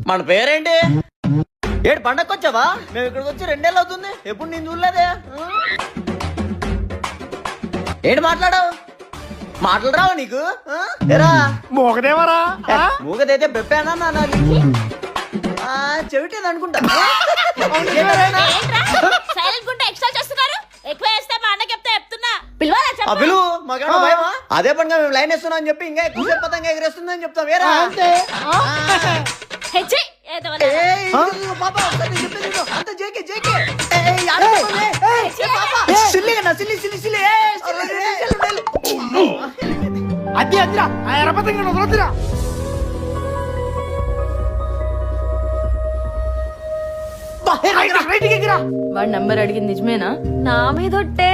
మన పేరేంటి? ఏడు పండగకి వచ్చావా? మేము ఇక్కడికి వచ్చి 2 ఏళ్ళు అవుతుంది. ఎప్పుడు నేను చూడలేదే. ఏంటి మాట్లాడావు? మాట్లాడరావు నీకు? ఎరా మోగదేవరా మూగదైతే బెప్పానా చెవిటేది అనుకుంటా. పిలువు మాకేమో భయమా? అదే పనిగా మేము లైన్ వేస్తున్నాం అని చెప్పి ఇంకా ఎక్కువ పతంగా ఎగరేస్తుందని చెప్తాం. వేరా అది అదిరా ఆ ఎరపతంగా వదలొద్దురా. వాడి నంబర్ అడిగింది నిజమేనా? నా మీదొట్టే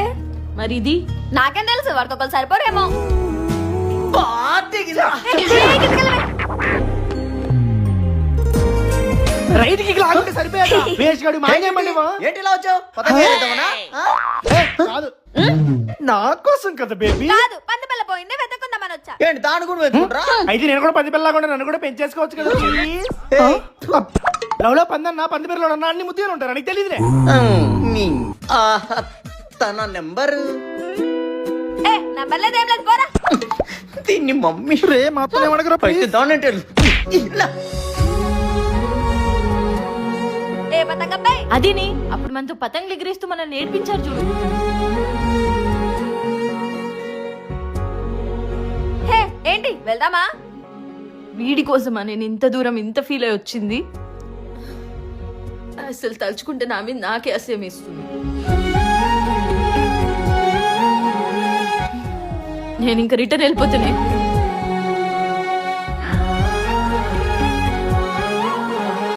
మరి ఇది నాకేం తెలుసు, వాడికి ఒకరు సరిపోరేమో. రైట్కి లాగుంటే సరిపోయాక వేషగాడు మాయమండి ఏంటి ఇలా వచ్చావు? పతంగా ఎగరేద్దామనా? కాదు నా కోసం కదా బేబీ. కాదు, పంది పిల్ల పోయింది, వెతుకుందామని వచ్చా. ఏంటి దాని కూడా వెతుకుంటారా? అయితే నేను కూడా 10 పిల్లగా నన్ను కూడా పెంచేసుకోవచ్చు కదా. లవ్లో పందన్నా పంది పిల్లలు అన్న అన్ని ముద్దుగా ఉంటారు, నీకు తెలియదులే. తన నెంబరు నంబర్ లేదేం లేదు, పోరా. దీన్ని మమ్మీ రే మాత్రం ఏమడగరా దానంటే ఏ పతంగబ్బాయి అదిని అప్పుడు మనతో పతంగులు ఎగిరేస్తూ మనల్ని నేర్పించారు చూడు. హే ఏంటి వెళ్దామా? వీడి కోసమా నేను ఇంత దూరం ఇంత ఫీల్ అయి వచ్చింది? అసలు తలుచుకుంటే నా మీద నాకే అసహ్యం వేస్తుంది. నేను ఇంకా రిటర్న్ వెళ్ళిపోతానే.